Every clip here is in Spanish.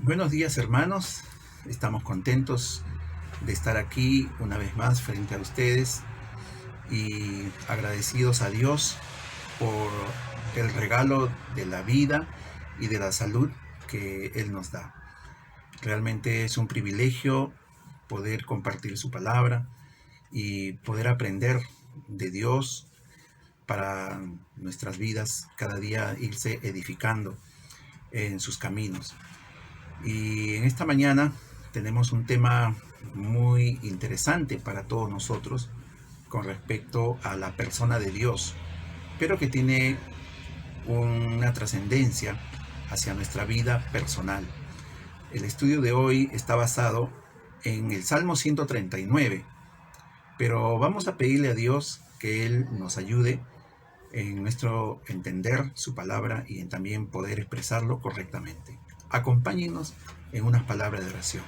Buenos días, hermanos. Estamos contentos de estar aquí una vez más frente a ustedes y agradecidos a Dios por el regalo de la vida y de la salud que Él nos da. Realmente es un privilegio poder compartir su palabra y poder aprender de Dios para nuestras vidas, cada día irse edificando en sus caminos. Y en esta mañana tenemos un tema muy interesante para todos nosotros con respecto a la persona de Dios, pero que tiene una trascendencia hacia nuestra vida personal. El estudio de hoy está basado en el Salmo 139, pero vamos a pedirle a Dios que Él nos ayude en nuestro entender su palabra y en también poder expresarlo correctamente. Acompáñenos en unas palabras de oración.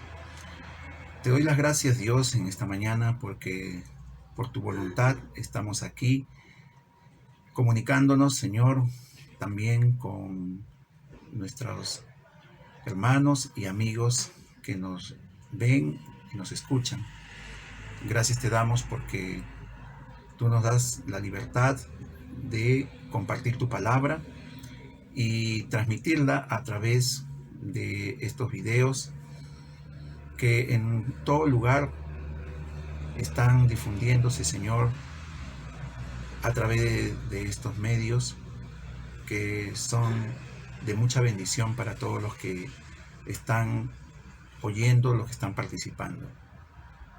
Te doy las gracias, Dios, en esta mañana porque por tu voluntad estamos aquí comunicándonos, Señor, también con nuestros hermanos y amigos que nos ven y nos escuchan. Gracias te damos porque tú nos das la libertad de compartir tu palabra y transmitirla a través de estos videos que en todo lugar están difundiéndose, Señor, a través de estos medios que son de mucha bendición para todos los que están oyendo, los que están participando.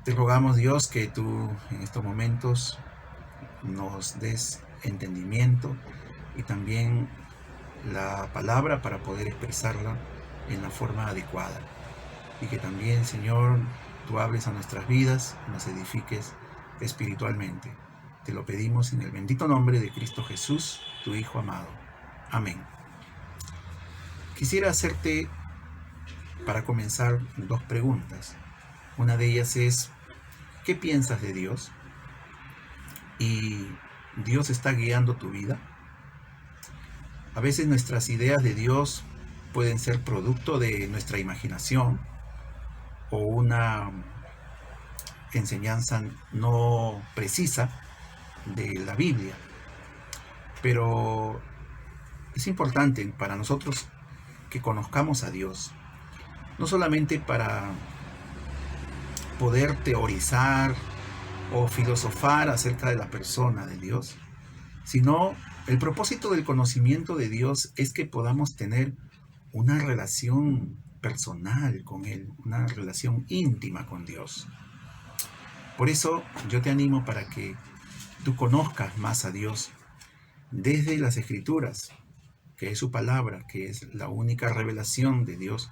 Te rogamos, Dios, que tú en estos momentos nos des entendimiento y también la palabra para poder expresarla en la forma adecuada. Y que también, Señor, tú hables a nuestras vidas, nos edifiques espiritualmente. Te lo pedimos en el bendito nombre de Cristo Jesús, tu Hijo amado. Amén. Quisiera hacerte, para comenzar, dos preguntas. Una de ellas es, ¿qué piensas de Dios? ¿Y Dios está guiando tu vida? A veces nuestras ideas de Dios pueden ser producto de nuestra imaginación o una enseñanza no precisa de la Biblia. Pero es importante para nosotros que conozcamos a Dios, no solamente para poder teorizar o filosofar acerca de la persona de Dios, sino el propósito del conocimiento de Dios es que podamos tener una relación personal con Él, una relación íntima con Dios. Por eso yo te animo para que tú conozcas más a Dios desde las Escrituras, que es su palabra, que es la única revelación de Dios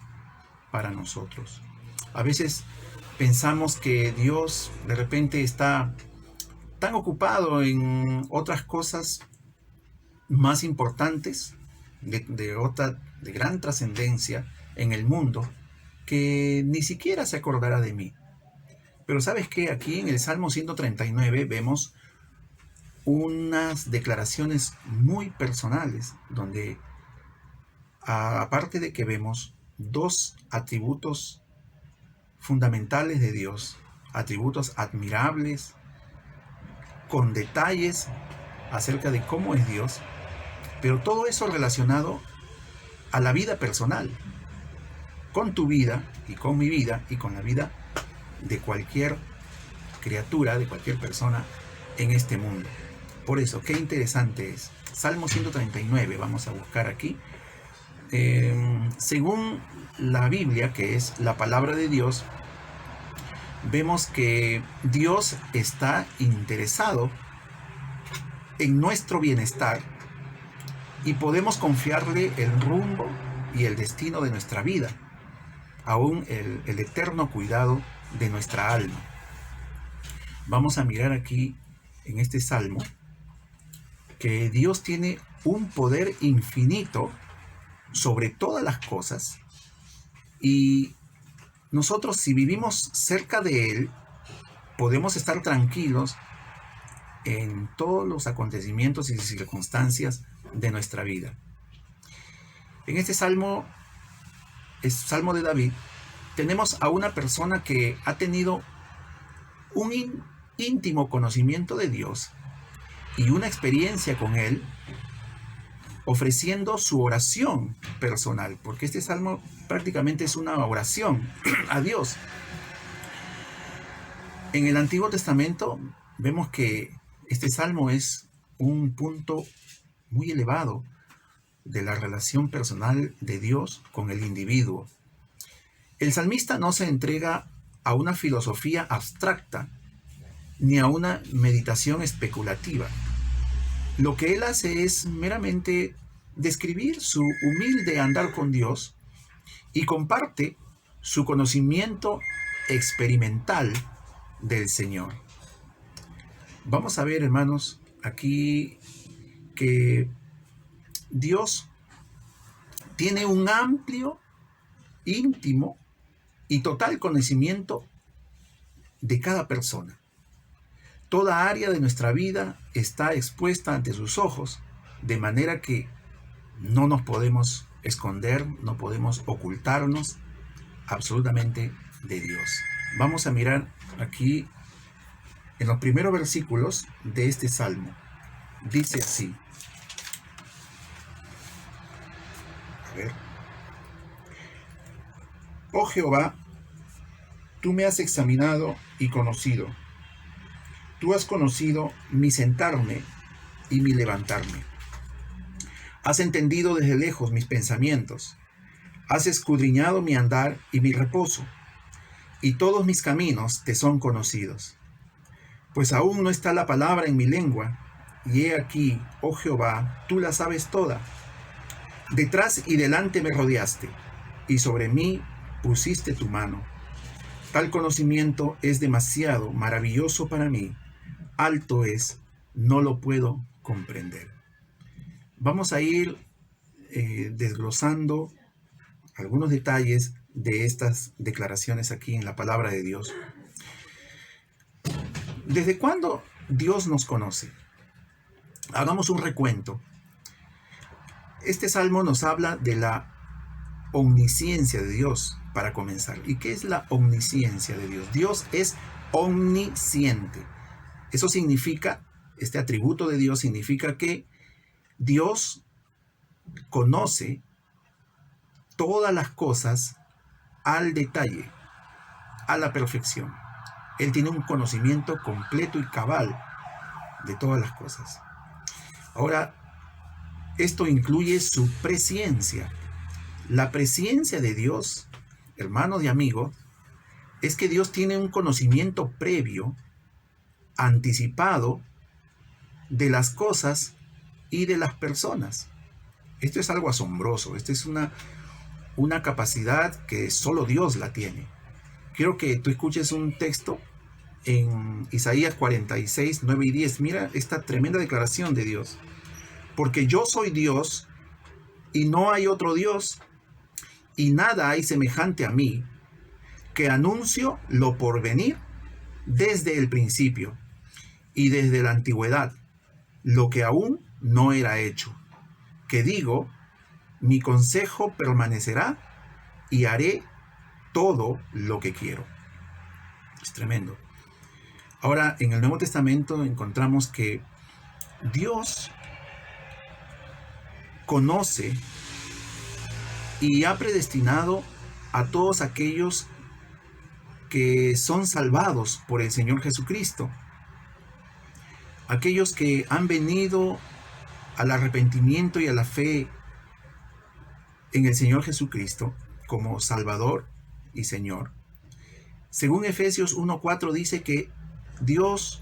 para nosotros. A veces pensamos que Dios de repente está tan ocupado en otras cosas más importantes, de gran trascendencia en el mundo, que ni siquiera se acordará de mí. Pero ¿sabes qué? Aquí en el Salmo 139 vemos unas declaraciones muy personales, donde aparte de que vemos dos atributos fundamentales de Dios, atributos admirables, con detalles acerca de cómo es Dios, pero todo eso relacionado a la vida personal, con tu vida y con mi vida y con la vida de cualquier criatura, de cualquier persona en este mundo. Por eso, qué interesante es. Salmo 139, vamos a buscar aquí. Según la Biblia, que es la palabra de Dios, vemos que Dios está interesado en nuestro bienestar y podemos confiarle el rumbo y el destino de nuestra vida, aún el eterno cuidado de nuestra alma. Vamos a mirar aquí en este salmo que Dios tiene un poder infinito sobre todas las cosas y nosotros, si vivimos cerca de Él, podemos estar tranquilos en todos los acontecimientos y circunstancias de nuestra vida. En este salmo Salmo de David, tenemos a una persona que ha tenido un íntimo conocimiento de Dios y una experiencia con Él, ofreciendo su oración personal, porque este salmo prácticamente es una oración a Dios. En el Antiguo Testamento vemos que este salmo es un punto muy elevado de la relación personal de Dios con el individuo. El salmista no se entrega a una filosofía abstracta ni a una meditación especulativa. Lo que él hace es meramente describir su humilde andar con Dios y comparte su conocimiento experimental del Señor. Vamos a ver, hermanos, aquí que Dios tiene un amplio, íntimo y total conocimiento de cada persona. Toda área de nuestra vida está expuesta ante sus ojos, de manera que no nos podemos esconder, no podemos ocultarnos absolutamente de Dios. Vamos a mirar aquí en los primeros versículos de este salmo. Dice así. A ver. Oh Jehová, tú me has examinado y conocido. Tú has conocido mi sentarme y mi levantarme. Has entendido desde lejos mis pensamientos. Has escudriñado mi andar y mi reposo, y todos mis caminos te son conocidos. Pues aún no está la palabra en mi lengua, y he aquí, oh Jehová, tú la sabes toda. Detrás y delante me rodeaste, y sobre mí pusiste tu mano. Tal conocimiento es demasiado maravilloso para mí. Alto es, no lo puedo comprender. Vamos a ir desglosando algunos detalles de estas declaraciones aquí en la palabra de Dios. ¿Desde cuándo Dios nos conoce? Hagamos un recuento. Este salmo nos habla de la omnisciencia de Dios, para comenzar. ¿Y qué es la omnisciencia de Dios? Dios es omnisciente. Eso significa, este atributo de Dios significa que Dios conoce todas las cosas al detalle, a la perfección. Él tiene un conocimiento completo y cabal de todas las cosas. Ahora, esto incluye su presciencia. La presciencia de Dios, hermanos y amigos, es que Dios tiene un conocimiento previo, anticipado, de las cosas y de las personas. Esto es algo asombroso. Esto es una capacidad que solo Dios la tiene. Quiero que tú escuches un texto en Isaías 46, 9 y 10. Mira esta tremenda declaración de Dios. Porque yo soy Dios y no hay otro Dios, y nada hay semejante a mí, que anuncio lo por venir desde el principio y desde la antigüedad, lo que aún no era hecho. Que digo, mi consejo permanecerá y haré todo lo que quiero. Es tremendo. Ahora, en el Nuevo Testamento encontramos que Dios conoce y ha predestinado a todos aquellos que son salvados por el Señor Jesucristo. Aquellos que han venido al arrepentimiento y a la fe en el Señor Jesucristo como Salvador y Señor. Según Efesios 1:4 dice que Dios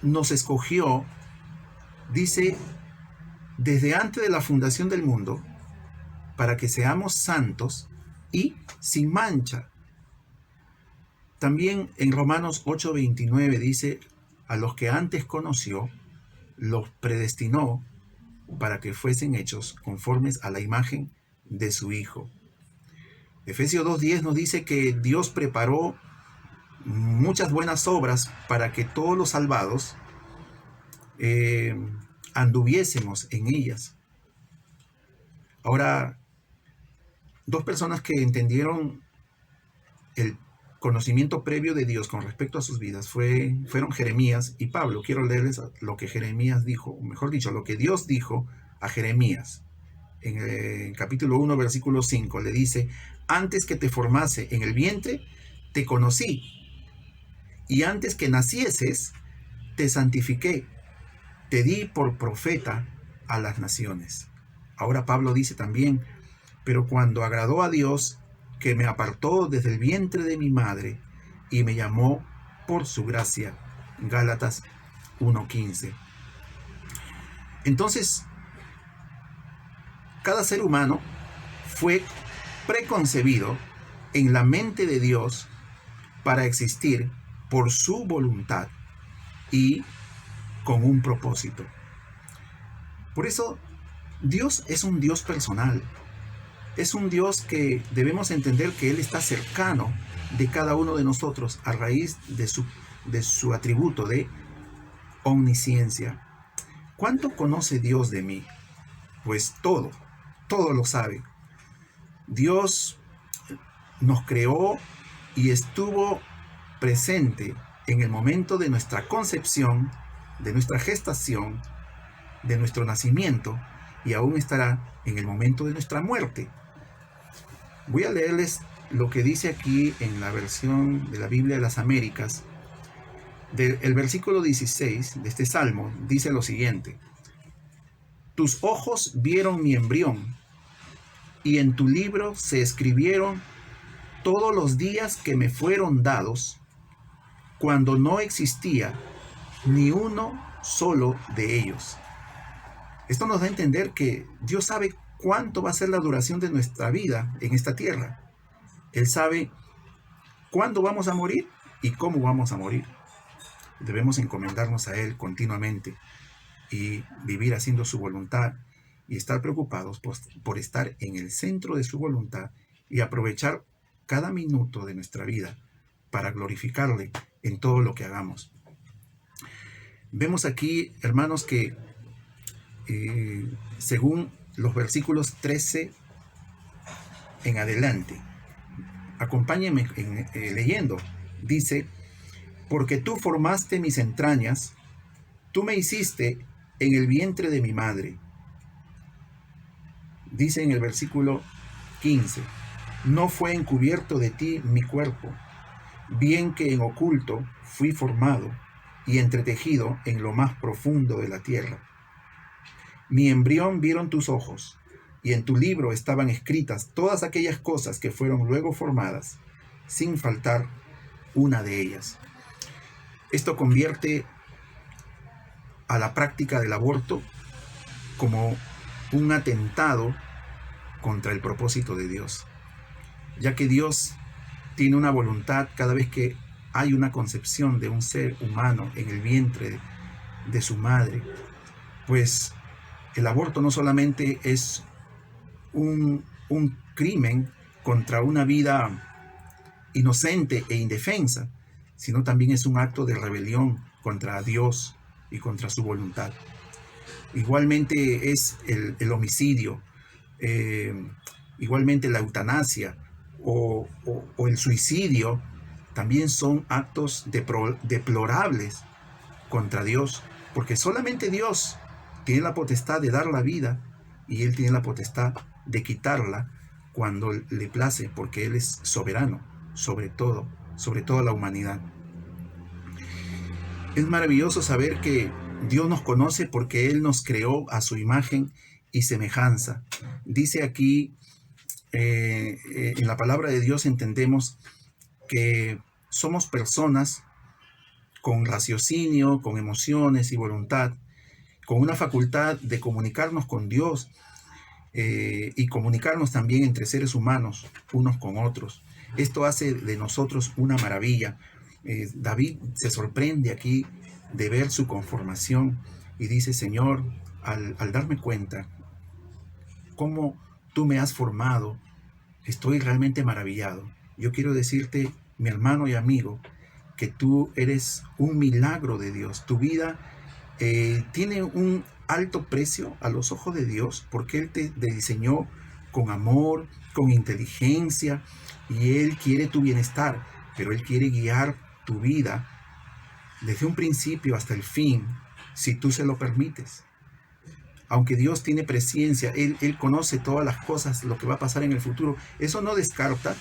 nos escogió, dice, desde antes de la fundación del mundo, para que seamos santos y sin mancha. También en Romanos 8:29 dice, a los que antes conoció, los predestinó para que fuesen hechos conformes a la imagen de su Hijo. Efesios 2:10 nos dice que Dios preparó muchas buenas obras para que todos los salvados anduviésemos en ellas. Ahora, dos personas que entendieron el conocimiento previo de Dios con respecto a sus vidas fueron Jeremías y Pablo. Quiero leerles lo que Jeremías dijo, o mejor dicho, lo que Dios dijo a Jeremías. En el capítulo 1, versículo 5, le dice: antes que te formase en el vientre, te conocí, y antes que nacieses, te santifiqué, te di por profeta a las naciones. Ahora Pablo dice también: pero cuando agradó a Dios, que me apartó desde el vientre de mi madre y me llamó por su gracia. Gálatas 1:15. Entonces, cada ser humano fue preconcebido en la mente de Dios para existir por su voluntad y con un propósito. Por eso, Dios es un Dios personal. Es un Dios que debemos entender que Él está cercano de cada uno de nosotros a raíz de su atributo de omnisciencia. ¿Cuánto conoce Dios de mí? Pues todo lo sabe. Dios nos creó y estuvo presente en el momento de nuestra concepción, de nuestra gestación, de nuestro nacimiento, y aún estará en el momento de nuestra muerte. Voy a leerles lo que dice aquí en la versión de la Biblia de las Américas. El versículo 16 de este salmo dice lo siguiente: tus ojos vieron mi embrión, y en tu libro se escribieron todos los días que me fueron dados, cuando no existía ni uno solo de ellos. Esto nos da a entender que Dios sabe cuánto va a ser la duración de nuestra vida en esta tierra. Él sabe cuándo vamos a morir y cómo vamos a morir. Debemos encomendarnos a Él continuamente y vivir haciendo su voluntad y estar preocupados por estar en el centro de su voluntad y aprovechar cada minuto de nuestra vida para glorificarle en todo lo que hagamos. Vemos aquí, hermanos, que según los versículos 13 en adelante, acompáñenme leyendo, dice: porque tú formaste mis entrañas, tú me hiciste en el vientre de mi madre. Dice en el versículo 15: no fue encubierto de ti mi cuerpo, bien que en oculto fui formado y entretejido en lo más profundo de la tierra. Mi embrión vieron tus ojos, y en tu libro estaban escritas todas aquellas cosas que fueron luego formadas, sin faltar una de ellas. Esto convierte a la práctica del aborto como un atentado contra el propósito de Dios, ya que Dios tiene una voluntad cada vez que hay una concepción de un ser humano en el vientre de su madre. Pues el aborto no solamente es un crimen contra una vida inocente e indefensa, sino también es un acto de rebelión contra Dios y contra su voluntad. Igualmente es el homicidio, igualmente la eutanasia o el suicidio, también son actos deplorables contra Dios, porque solamente Dios tiene la potestad de dar la vida y Él tiene la potestad de quitarla cuando le place, porque Él es soberano sobre toda la humanidad. Es maravilloso saber que Dios nos conoce porque Él nos creó a su imagen y semejanza. Dice aquí, en la palabra de Dios entendemos que somos personas con raciocinio, con emociones y voluntad, con una facultad de comunicarnos con Dios y comunicarnos también entre seres humanos, unos con otros. Esto hace de nosotros una maravilla. David se sorprende aquí de ver su conformación y dice: Señor, al darme cuenta cómo tú me has formado, estoy realmente maravillado. Yo quiero decirte, mi hermano y amigo, que tú eres un milagro de Dios. Tu vida tiene un alto precio a los ojos de Dios, porque Él te diseñó con amor, con inteligencia, y Él quiere tu bienestar, pero Él quiere guiar tu vida desde un principio hasta el fin, si tú se lo permites. Aunque Dios tiene presciencia, Él conoce todas las cosas, lo que va a pasar en el futuro. Eso no descarta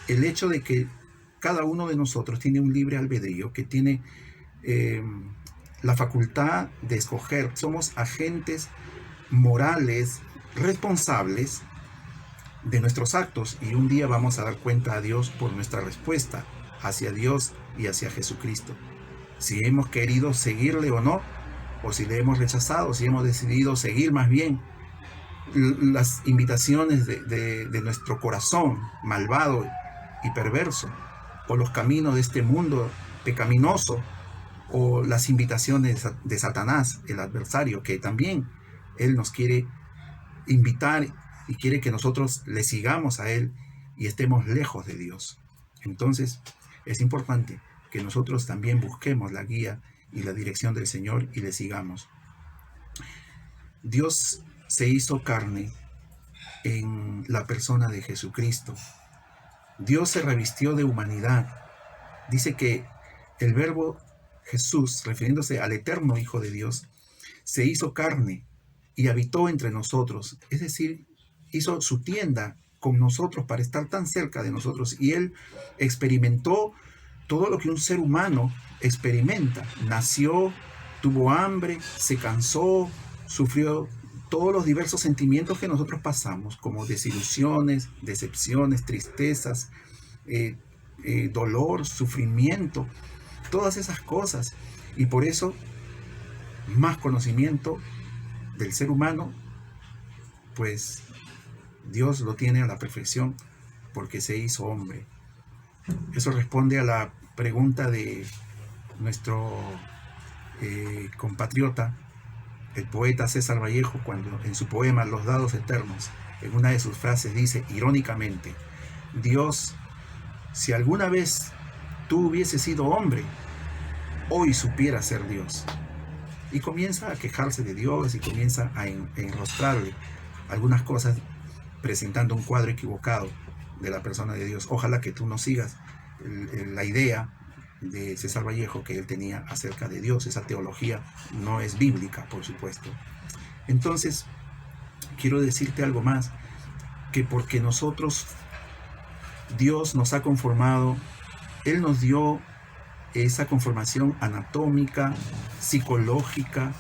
el hecho de que cada uno de nosotros tiene un libre albedrío, que tiene la facultad de escoger. Somos agentes morales, responsables de nuestros actos, y un día vamos a dar cuenta a Dios por nuestra respuesta hacia Dios y hacia Jesucristo. Si hemos querido seguirle o no, o si le hemos rechazado, si hemos decidido seguir más bien las invitaciones de nuestro corazón malvado y perverso, o los caminos de este mundo pecaminoso, o las invitaciones de Satanás, el adversario, que también él nos quiere invitar y quiere que nosotros le sigamos a él y estemos lejos de Dios. Entonces es importante que nosotros también busquemos la guía y la dirección del Señor y le sigamos. Dios se hizo carne en la persona de Jesucristo. Dios se revistió de humanidad. Dice que el verbo Jesús, refiriéndose al eterno Hijo de Dios, se hizo carne y habitó entre nosotros. Es decir, hizo su tienda con nosotros para estar tan cerca de nosotros. Y Él experimentó todo lo que un ser humano experimenta. Nació, tuvo hambre, se cansó, sufrió todos los diversos sentimientos que nosotros pasamos, como desilusiones, decepciones, tristezas, dolor, sufrimiento, todas esas cosas. Y por eso, más conocimiento del ser humano, pues Dios lo tiene a la perfección porque se hizo hombre. Eso responde a la pregunta de nuestro compatriota, el poeta César Vallejo, cuando en su poema Los Dados Eternos, en una de sus frases dice irónicamente: Dios, si alguna vez tú hubieses sido hombre, hoy supieras ser Dios. Y comienza a quejarse de Dios y comienza a enrostrarle algunas cosas, presentando un cuadro equivocado de la persona de Dios. Ojalá que tú no sigas la idea de César Vallejo que él tenía acerca de Dios. Esa teología no es bíblica, por supuesto. Entonces, quiero decirte algo más, que porque nosotros, Dios nos ha conformado, Él nos dio esa conformación anatómica, psicológica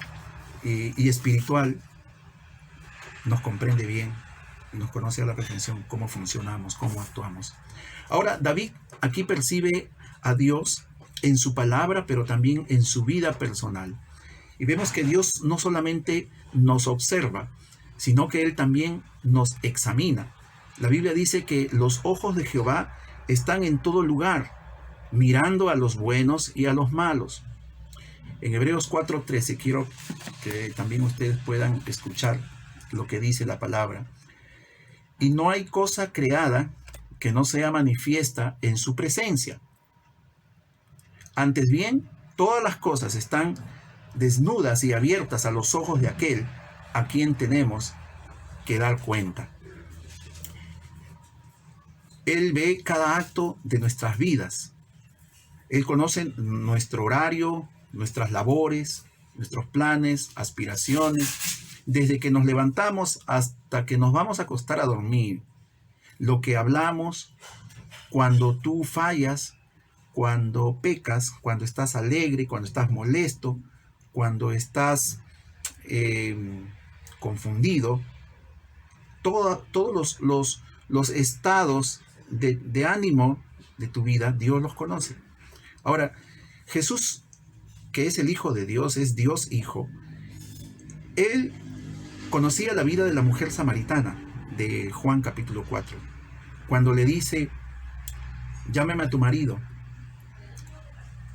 y espiritual. Nos comprende bien, nos conoce a la perfección cómo funcionamos, cómo actuamos. Ahora, David aquí percibe a Dios en su palabra, pero también en su vida personal. Y vemos que Dios no solamente nos observa, sino que Él también nos examina. La Biblia dice que los ojos de Jehová están en todo lugar, mirando a los buenos y a los malos. En Hebreos 4:13 quiero que también ustedes puedan escuchar lo que dice la palabra. Y no hay cosa creada que no sea manifiesta en su presencia. Antes bien, todas las cosas están desnudas y abiertas a los ojos de aquel a quien tenemos que dar cuenta. Él ve cada acto de nuestras vidas. Él conoce nuestro horario, nuestras labores, nuestros planes, aspiraciones, desde que nos levantamos hasta que nos vamos a acostar a dormir. Lo que hablamos, cuando tú fallas, cuando pecas, cuando estás alegre, cuando estás molesto, cuando estás confundido, todos los estados de ánimo de tu vida, Dios los conoce. Ahora, Jesús, que es el Hijo de Dios, es Dios Hijo, Él conocía la vida de la mujer samaritana de Juan capítulo 4, cuando le dice: llámame a tu marido.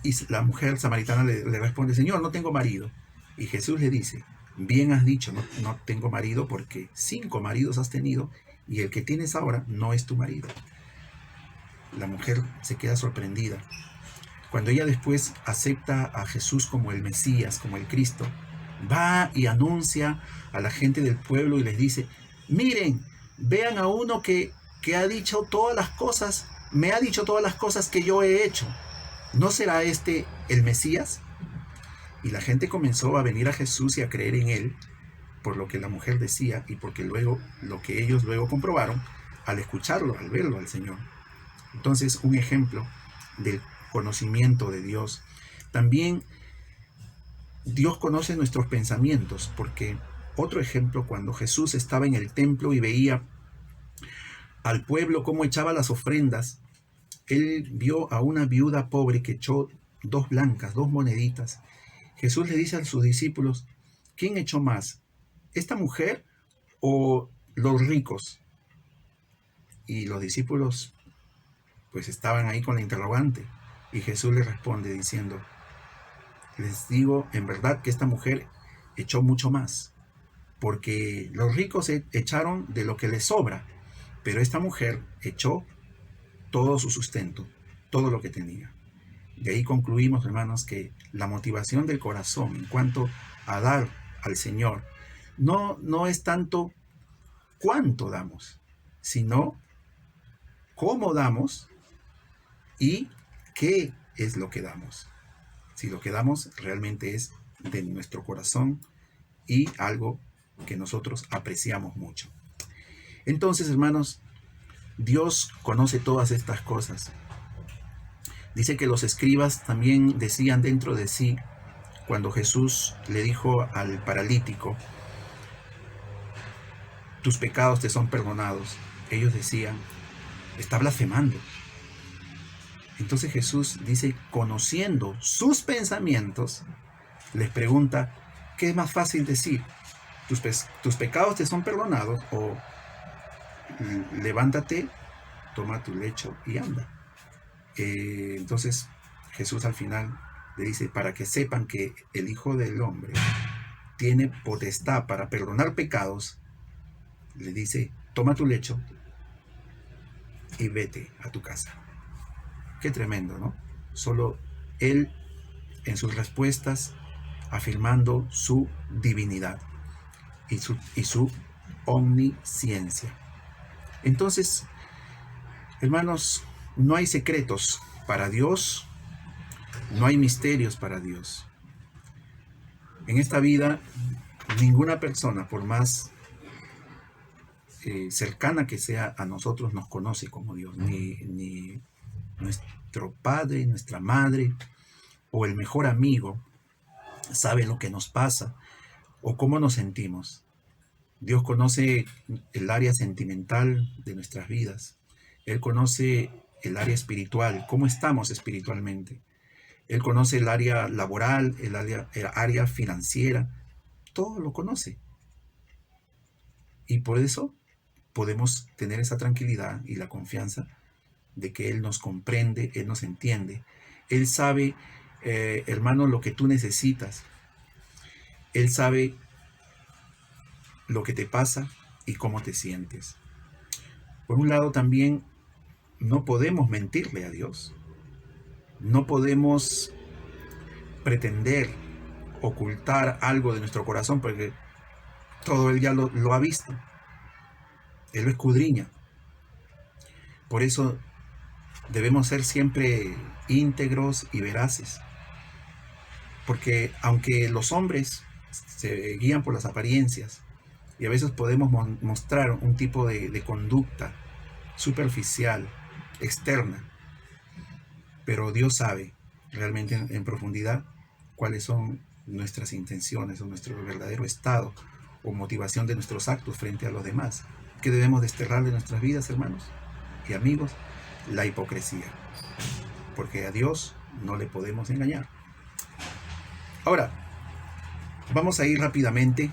Y la mujer samaritana le responde: Señor, no tengo marido. Y Jesús le dice: bien has dicho, no tengo marido, porque 5 maridos has tenido y el que tienes ahora no es tu marido. La mujer se queda sorprendida. Cuando ella después acepta a Jesús como el Mesías, como el Cristo, va y anuncia a la gente del pueblo y les dice: miren, vean a uno que ha dicho todas las cosas, me ha dicho todas las cosas que yo he hecho. ¿No será este el Mesías? Y la gente comenzó a venir a Jesús y a creer en él, por lo que la mujer decía y porque luego lo que ellos luego comprobaron al escucharlo, al verlo al Señor. Entonces, un ejemplo del conocimiento de Dios. También Dios conoce nuestros pensamientos, porque otro ejemplo, cuando Jesús estaba en el templo y veía al pueblo cómo echaba las ofrendas, él vio a una viuda pobre que echó 2 blancas, 2 moneditas. Jesús le dice a sus discípulos, ¿quién echó más? ¿Esta mujer o los ricos? Y los discípulos pues estaban ahí con la interrogante. Y Jesús les responde diciendo, les digo en verdad que esta mujer echó mucho más, porque los ricos echaron de lo que les sobra, pero esta mujer echó todo su sustento, todo lo que tenía. De ahí concluimos, hermanos, que la motivación del corazón en cuanto a dar al Señor no es tanto cuánto damos, sino cómo damos y qué es lo que damos. Si lo que damos realmente es de nuestro corazón y algo que nosotros apreciamos mucho. Entonces, hermanos, Dios conoce todas estas cosas. Dice que los escribas también decían dentro de sí, cuando Jesús le dijo al paralítico, tus pecados te son perdonados, ellos decían, está blasfemando. Entonces Jesús dice, conociendo sus pensamientos, les pregunta, ¿qué es más fácil decir? ¿Tus pecados te son perdonados? O levántate, toma tu lecho y anda. Entonces Jesús al final le dice, para que sepan que el Hijo del Hombre tiene potestad para perdonar pecados, le dice, toma tu lecho y vete a tu casa. Qué tremendo, ¿no? Solo Él en sus respuestas afirmando su divinidad y su omnisciencia. Entonces, hermanos, no hay secretos para Dios, no hay misterios para Dios. En esta vida, ninguna persona, por más cercana que sea a nosotros, nos conoce como Dios, ni nuestro padre, nuestra madre o el mejor amigo sabe lo que nos pasa o cómo nos sentimos. Dios conoce el área sentimental de nuestras vidas. Él conoce el área espiritual, cómo estamos espiritualmente. Él conoce el área laboral, el área financiera. Todo lo conoce. Y por eso podemos tener esa tranquilidad y la confianza de que Él nos comprende, Él nos entiende. Él sabe, hermano, lo que tú necesitas. Él sabe lo que te pasa y cómo te sientes. Por un lado también no podemos mentirle a Dios. No podemos pretender ocultar algo de nuestro corazón porque todo Él ya lo ha visto. Él lo escudriña. Por eso debemos ser siempre íntegros y veraces. Porque aunque los hombres se guían por las apariencias y a veces podemos mostrar un tipo de conducta superficial, externa, pero Dios sabe realmente en profundidad cuáles son nuestras intenciones o nuestro verdadero estado o motivación de nuestros actos frente a los demás. ¿Qué debemos desterrar de nuestras vidas, hermanos y amigos? La hipocresía, porque a Dios no le podemos engañar. Ahora, vamos a ir rápidamente,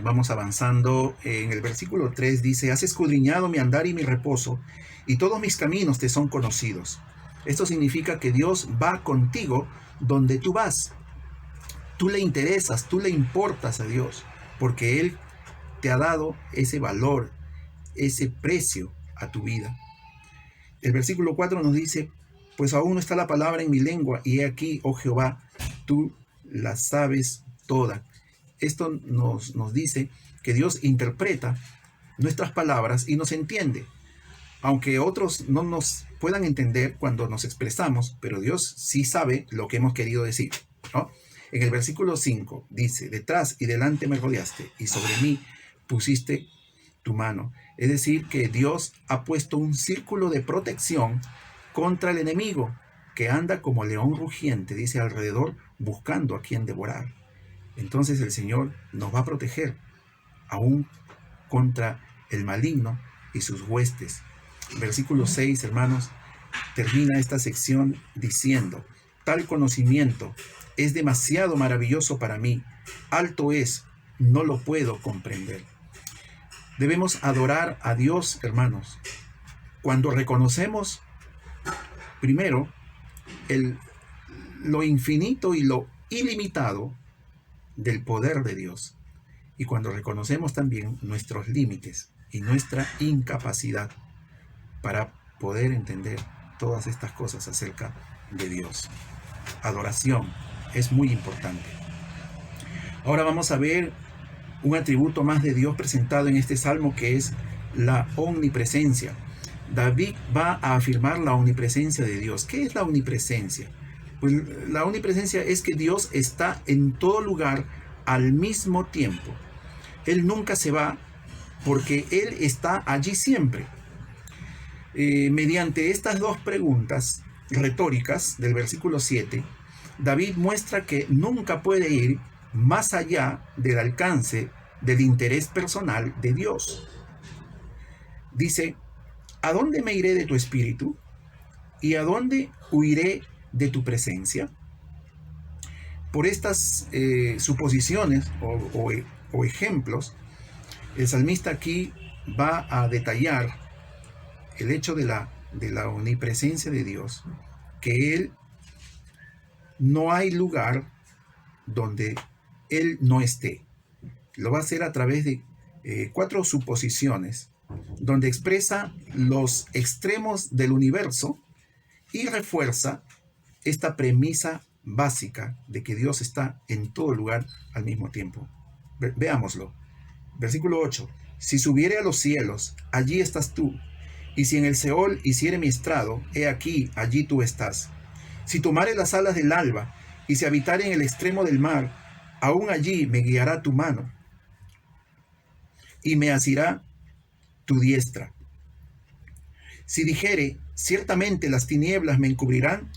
vamos avanzando. En el versículo 3 dice, has escudriñado mi andar y mi reposo, y todos mis caminos te son conocidos. Esto significa que Dios va contigo donde tú vas. Tú le interesas, tú le importas a Dios, porque Él te ha dado ese valor, ese precio a tu vida. El versículo 4 nos dice, pues aún no está la palabra en mi lengua, y he aquí, oh Jehová, tú la sabes toda. Esto nos dice que Dios interpreta nuestras palabras y nos entiende. Aunque otros no nos puedan entender cuando nos expresamos, pero Dios sí sabe lo que hemos querido decir, ¿no? En el versículo 5 dice, detrás y delante me rodeaste y sobre mí pusiste tu mano. Es decir, que Dios ha puesto un círculo de protección contra el enemigo que anda como león rugiente, dice, alrededor buscando a quien devorar. Entonces el Señor nos va a proteger aún contra el maligno y sus huestes. Versículo 6, hermanos, termina esta sección diciendo, tal conocimiento es demasiado maravilloso para mí, alto es, no lo puedo comprender. Debemos adorar a Dios, hermanos, cuando reconocemos primero lo infinito y lo ilimitado del poder de Dios, y cuando reconocemos también nuestros límites y nuestra incapacidad para poder entender todas estas cosas acerca de Dios. Adoración es muy importante. Ahora vamos a ver un atributo más de Dios presentado en este salmo, que es la omnipresencia. David va a afirmar la omnipresencia de Dios. ¿Qué es la omnipresencia? Pues la omnipresencia es que Dios está en todo lugar al mismo tiempo. Él nunca se va porque Él está allí siempre. Mediante estas dos preguntas retóricas del versículo 7, David muestra que nunca puede ir más allá del alcance del interés personal de Dios. Dice, ¿a dónde me iré de tu espíritu? ¿Y a dónde huiré de tu presencia? Por estas suposiciones o ejemplos, el salmista aquí va a detallar el hecho de la omnipresencia de Dios, que Él no hay lugar donde Él no esté. Lo va a hacer a través de 4 suposiciones, donde expresa los extremos del universo y refuerza esta premisa básica de que Dios está en todo lugar al mismo tiempo. Veámoslo. Versículo 8. Si subiere a los cielos, allí estás tú. Y si en el Seol hiciere mi estrado, he aquí, allí tú estás. Si tomare las alas del alba, y si habitare en el extremo del mar, aún allí me guiará tu mano, y me asirá tu diestra. Si dijere, ciertamente las tinieblas me encubrirán,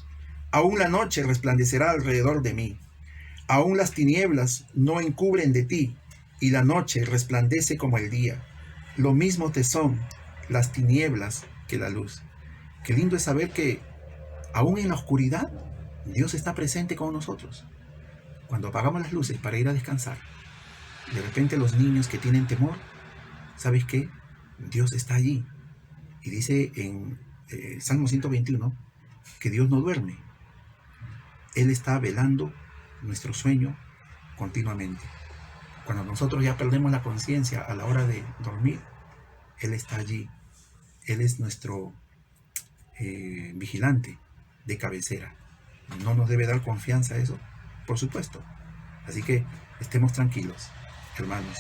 aún la noche resplandecerá alrededor de mí. Aún las tinieblas no encubren de ti, y la noche resplandece como el día. Lo mismo te son las tinieblas que la luz. Qué lindo es saber que aún en la oscuridad Dios está presente con nosotros. Cuando apagamos las luces para ir a descansar, de repente los niños que tienen temor, ¿sabes qué? Dios está allí. Y dice en Salmo 121 que Dios no duerme. Él está velando nuestro sueño continuamente. Cuando nosotros ya perdemos la conciencia a la hora de dormir, Él está allí. Él es nuestro vigilante de cabecera. ¿No nos debe dar confianza eso? Por supuesto. Así que estemos tranquilos, hermanos.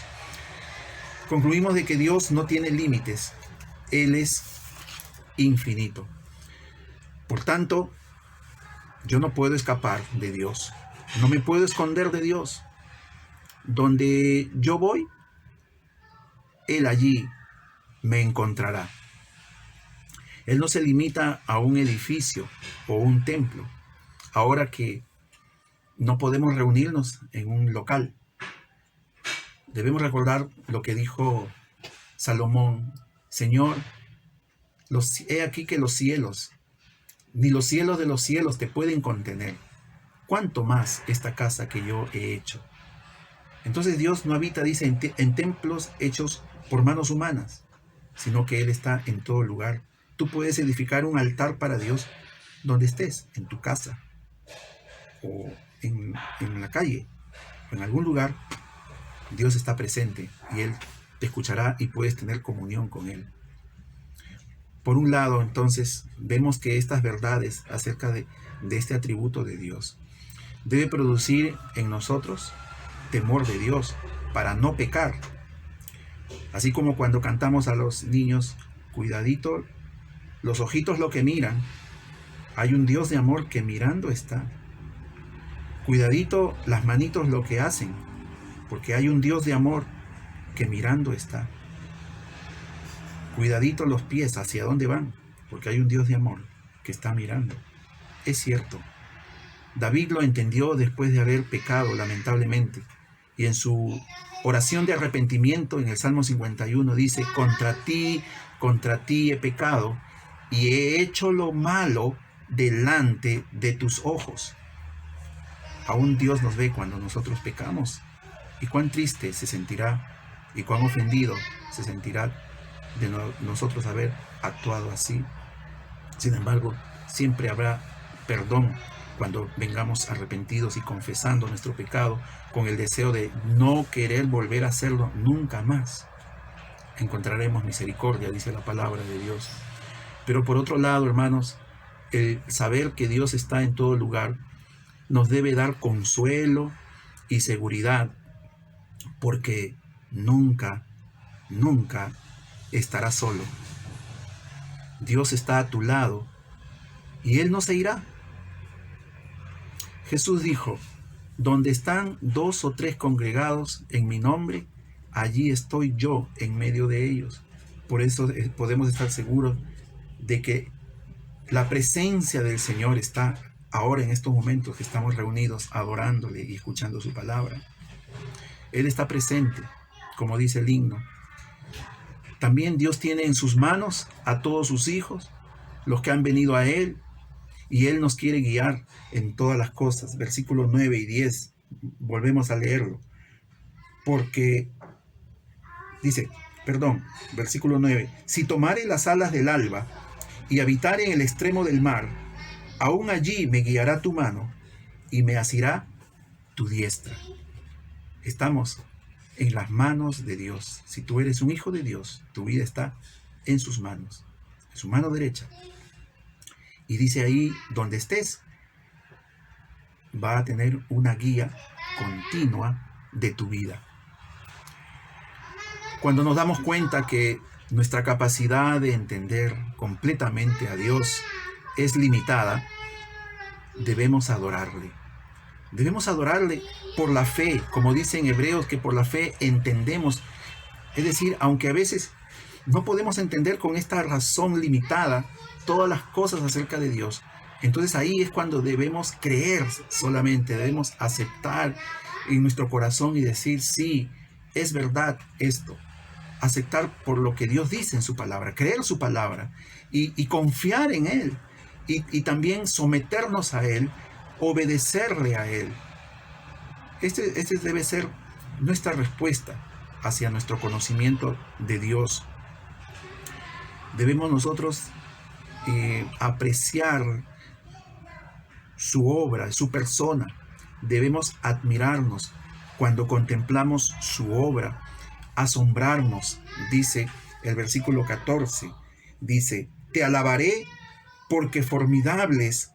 Concluimos de que Dios no tiene límites. Él es infinito. Por tanto, yo no puedo escapar de Dios. No me puedo esconder de Dios. Donde yo voy, Él allí me encontrará. Él no se limita a un edificio o un templo. Ahora que no podemos reunirnos en un local, debemos recordar lo que dijo Salomón. Señor, he aquí que los cielos, ni los cielos de los cielos te pueden contener. ¿Cuánto más esta casa que yo he hecho? Entonces Dios no habita, dice, en templos hechos por manos humanas, sino que Él está en todo lugar. Tú puedes edificar un altar para Dios donde estés, en tu casa, o en la calle, o en algún lugar. Dios está presente y Él te escuchará y puedes tener comunión con Él. Por un lado, entonces, vemos que estas verdades acerca de este atributo de Dios debe producir en nosotros temor de Dios para no pecar. Así como cuando cantamos a los niños, cuidadito, los ojitos lo que miran, hay un Dios de amor que mirando está. Cuidadito las manitos lo que hacen, porque hay un Dios de amor que mirando está. Cuidadito los pies, hacia dónde van, porque hay un Dios de amor que está mirando. Es cierto, David lo entendió después de haber pecado lamentablemente, y en su oración de arrepentimiento en el Salmo 51 dice: contra ti he pecado y he hecho lo malo delante de tus ojos. Aún Dios nos ve cuando nosotros pecamos, y cuán triste se sentirá y cuán ofendido se sentirá de nosotros haber actuado así. Sin embargo, siempre habrá perdón cuando vengamos arrepentidos y confesando nuestro pecado con el deseo de no querer volver a hacerlo nunca más. Encontraremos misericordia, dice la palabra de Dios. Pero por otro lado, hermanos, el saber que Dios está en todo lugar nos debe dar consuelo y seguridad, porque nunca estarás solo. Dios está a tu lado y Él no se irá. Jesús dijo: donde están 2 o 3 congregados en mi nombre, allí estoy yo en medio de ellos. Por eso podemos estar seguros de que la presencia del Señor está ahora en estos momentos que estamos reunidos adorándole y escuchando su palabra. Él está presente, como dice el himno. También Dios tiene en sus manos a todos sus hijos, los que han venido a Él, y Él nos quiere guiar en todas las cosas. Versículos 9 y 10, volvemos a leerlo. Porque, versículo 9, si tomare las alas del alba y habitare en el extremo del mar, aún allí me guiará tu mano y me asirá tu diestra. Estamos en las manos de Dios. Si tú eres un hijo de Dios, tu vida está en sus manos, en su mano derecha. Y dice ahí, donde estés, va a tener una guía continua de tu vida. Cuando nos damos cuenta que nuestra capacidad de entender completamente a Dios es limitada, debemos adorarle. Debemos adorarle por la fe, como dice en Hebreos, que por la fe entendemos. Es decir, aunque a veces no podemos entender con esta razón limitada todas las cosas acerca de Dios, entonces ahí es cuando debemos creer solamente, debemos aceptar en nuestro corazón y decir: sí, es verdad esto. Aceptar por lo que Dios dice en su palabra, creer su palabra y confiar en Él, y también someternos a Él, obedecerle a Él. Este debe ser nuestra respuesta hacia nuestro conocimiento de Dios. Debemos nosotros apreciar su obra, su persona. Debemos admirarnos cuando contemplamos su obra, asombrarnos. Dice el versículo 14, dice: te alabaré porque formidables,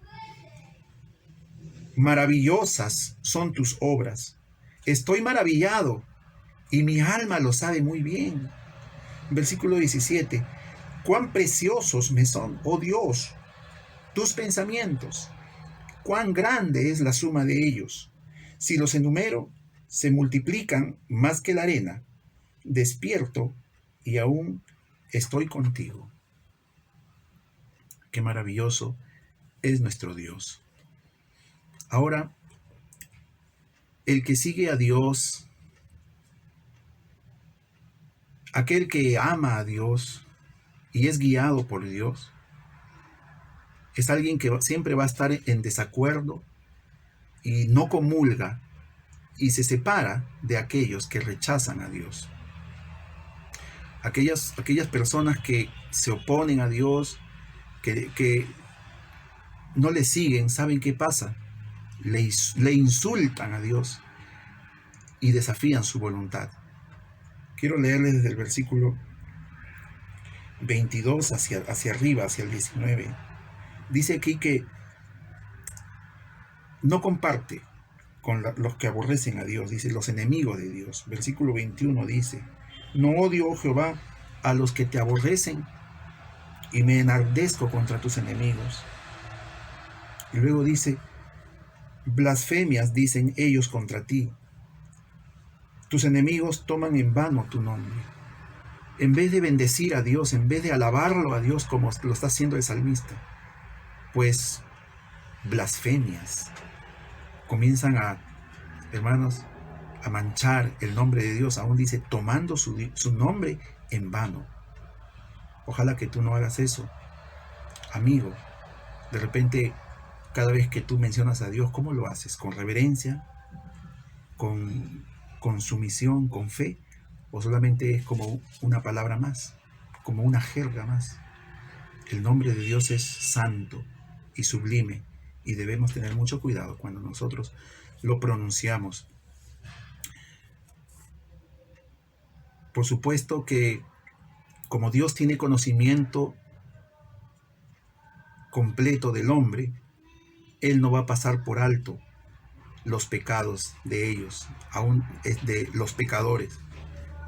maravillosas son tus obras. Estoy maravillado y mi alma lo sabe muy bien. Versículo 17, cuán preciosos me son, oh Dios, tus pensamientos, cuán grande es la suma de ellos. Si los enumero, se multiplican más que la arena. Despierto y aún estoy contigo. Qué maravilloso es nuestro Dios. Ahora, el que sigue a Dios, aquel que ama a Dios y es guiado por Dios, es alguien que siempre va a estar en desacuerdo y no comulga y se separa de aquellos que rechazan a Dios. Aquellas personas que se oponen a Dios, que no le siguen, ¿saben qué pasa? Le insultan a Dios y desafían su voluntad. Quiero leerles desde el versículo 22 hacia arriba, hacia el 19. Dice aquí que no comparte con los que aborrecen a Dios, dice los enemigos de Dios. Versículo 21 dice: No odio, oh Jehová, a los que te aborrecen, y me enardezco contra tus enemigos. Y luego dice, blasfemias dicen ellos contra ti. Tus enemigos toman en vano tu nombre. En vez de bendecir a Dios, en vez de alabarlo a Dios como lo está haciendo el salmista, pues blasfemias comienzan hermanos, a manchar el nombre de Dios. Aún dice, tomando su nombre en vano. Ojalá que tú no hagas eso, amigo. De repente, cada vez que tú mencionas a Dios, ¿cómo lo haces? ¿Con reverencia? ¿Con sumisión? ¿Con fe? ¿O solamente es como una palabra más? Como una jerga más. El nombre de Dios es santo y sublime, y debemos tener mucho cuidado cuando nosotros lo pronunciamos. Por supuesto que como Dios tiene conocimiento completo del hombre, Él no va a pasar por alto los pecados de ellos, aún de los pecadores.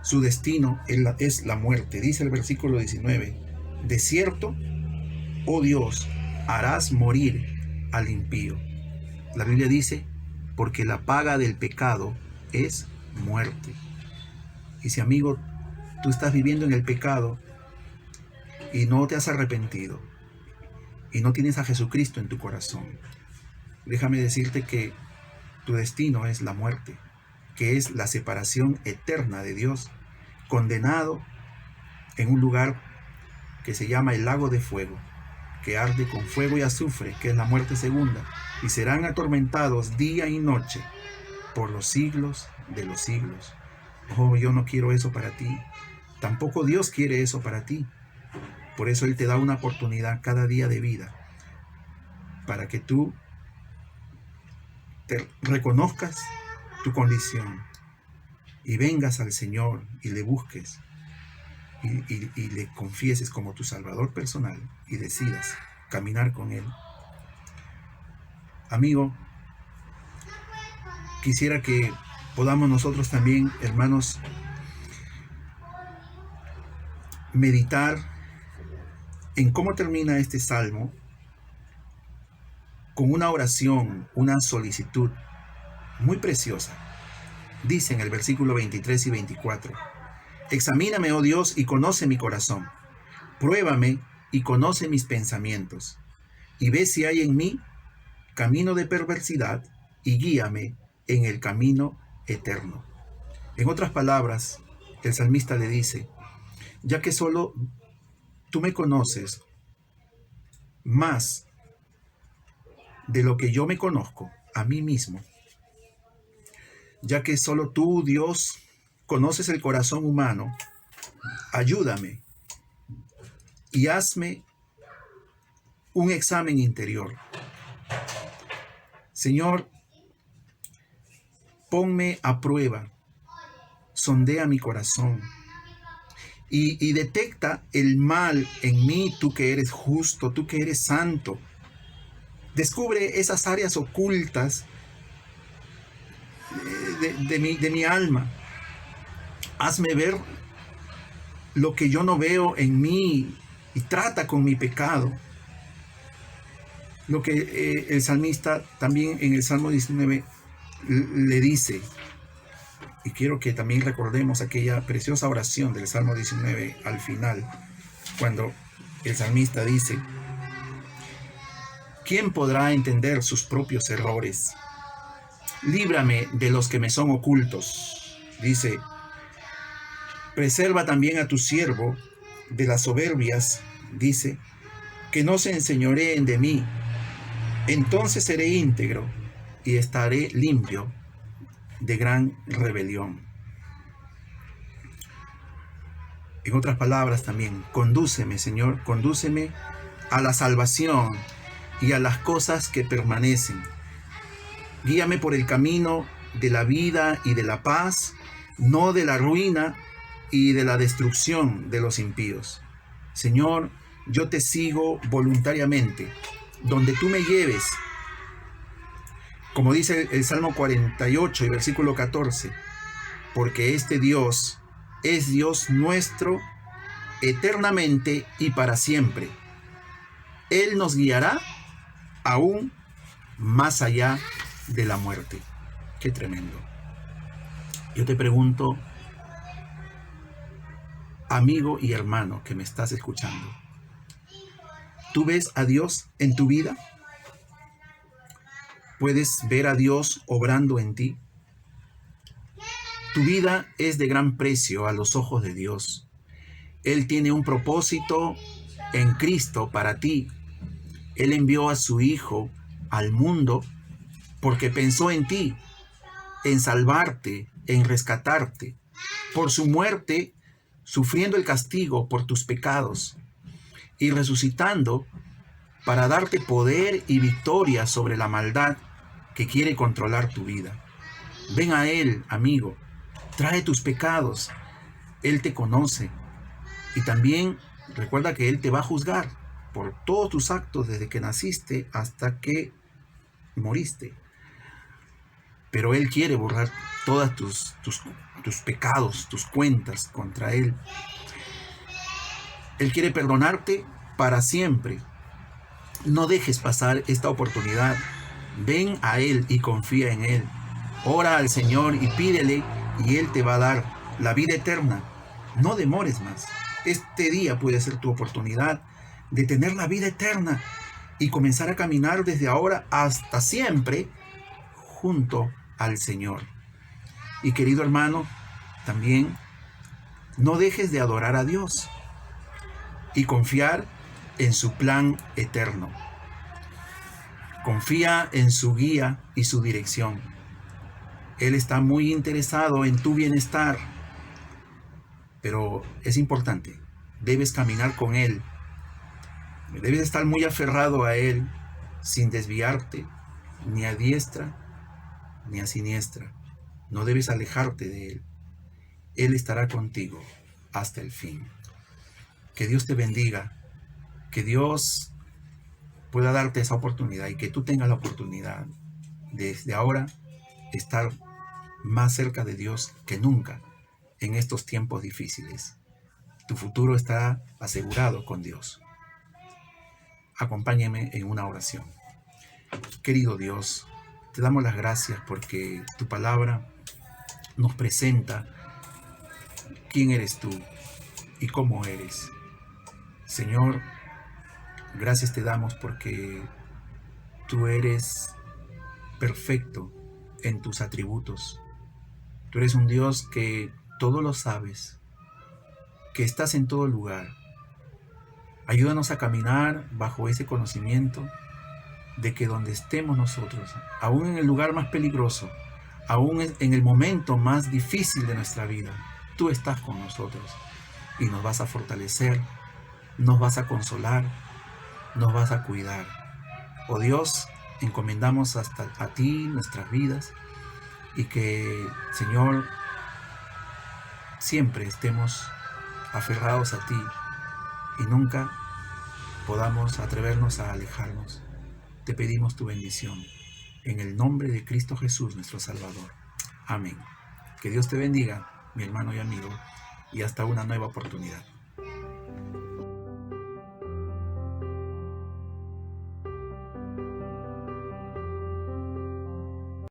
Su destino es la muerte. Dice el versículo 19, de cierto, oh Dios, harás morir al impío. La Biblia dice, porque la paga del pecado es muerte. Y si, amigo, tú estás viviendo en el pecado y no te has arrepentido y no tienes a Jesucristo en tu corazón, déjame decirte que tu destino es la muerte, que es la separación eterna de Dios, condenado en un lugar que se llama el lago de fuego, que arde con fuego y azufre, que es la muerte segunda, y serán atormentados día y noche por los siglos de los siglos. Oh, yo no quiero eso para ti. Tampoco Dios quiere eso para ti. Por eso Él te da una oportunidad cada día de vida, para que tú te reconozcas tu condición y vengas al Señor y le busques y le confieses como tu Salvador personal y decidas caminar con Él. Amigo, quisiera que podamos nosotros también, hermanos, meditar en cómo termina este salmo con una oración, una solicitud muy preciosa. Dice en el versículo 23 y 24, examíname, oh Dios, y conoce mi corazón. Pruébame y conoce mis pensamientos. Y ve si hay en mí camino de perversidad y guíame en el camino eterno. En otras palabras, el salmista le dice, ya que solo tú me conoces más de lo que yo me conozco a mí mismo, ya que solo tú, Dios, conoces el corazón humano, ayúdame y hazme un examen interior. Señor, ponme a prueba, sondea mi corazón y detecta el mal en mí, tú que eres justo, tú que eres santo. Descubre esas áreas ocultas de mi alma. Hazme ver lo que yo no veo en mí y trata con mi pecado. Lo que el salmista también en el Salmo 19 le dice, y quiero que también recordemos aquella preciosa oración del Salmo 19 al final, cuando el salmista dice, ¿quién podrá entender sus propios errores? Líbrame de los que me son ocultos. Dice, preserva también a tu siervo de las soberbias, dice, que no se enseñoreen de mí. Entonces seré íntegro y estaré limpio de gran rebelión. En otras palabras también, condúceme, Señor, condúceme a la salvación y a las cosas que permanecen. Guíame por el camino de la vida y de la paz, no de la ruina y de la destrucción de los impíos. Señor, yo te sigo voluntariamente, donde tú me lleves. Como dice el Salmo 48 y versículo 14, porque este Dios es Dios nuestro eternamente y para siempre. Él nos guiará aún más allá de la muerte. Qué tremendo. Yo te pregunto, amigo y hermano que me estás escuchando, ¿tú ves a Dios en tu vida? ¿Puedes ver a Dios obrando en ti? Tu vida es de gran precio a los ojos de Dios. Él tiene un propósito en Cristo para ti. Él envió a su Hijo al mundo porque pensó en ti, en salvarte, en rescatarte. Por su muerte, sufriendo el castigo por tus pecados y resucitando para darte poder y victoria sobre la maldad que quiere controlar tu vida. Ven a Él, amigo, trae tus pecados. Él te conoce y también recuerda que Él te va a juzgar por todos tus actos desde que naciste hasta que moriste. Pero Él quiere borrar todas tus pecados, tus cuentas contra Él. Él quiere perdonarte para siempre. No dejes pasar esta oportunidad. Ven a Él y confía en Él. Ora al Señor y pídele y Él te va a dar la vida eterna. No demores más. Este día puede ser tu oportunidad de tener la vida eterna y comenzar a caminar desde ahora hasta siempre junto al Señor. Y querido hermano, también no dejes de adorar a Dios y confiar en su plan eterno. Confía en su guía y su dirección. Él está muy interesado en tu bienestar, pero es importante, debes caminar con Él. Debes estar muy aferrado a Él sin desviarte ni a diestra ni a siniestra. No debes alejarte de Él. Él estará contigo hasta el fin. Que Dios te bendiga, que Dios pueda darte esa oportunidad y que tú tengas la oportunidad desde ahora estar más cerca de Dios que nunca en estos tiempos difíciles. Tu futuro está asegurado con Dios. Acompáñame en una oración. Querido Dios, te damos las gracias porque tu palabra nos presenta quién eres tú y cómo eres. Señor, gracias te damos porque tú eres perfecto en tus atributos. Tú eres un Dios que todo lo sabes, que estás en todo lugar. Ayúdanos a caminar bajo ese conocimiento de que donde estemos nosotros, aún en el lugar más peligroso, aún en el momento más difícil de nuestra vida, tú estás con nosotros y nos vas a fortalecer, nos vas a consolar, nos vas a cuidar. Oh Dios, encomendamos hasta a ti nuestras vidas y que, Señor, siempre estemos aferrados a ti y nunca podamos atrevernos a alejarnos. Te pedimos tu bendición en el nombre de Cristo Jesús, nuestro Salvador. Amén. Que Dios te bendiga, mi hermano y amigo, y hasta una nueva oportunidad.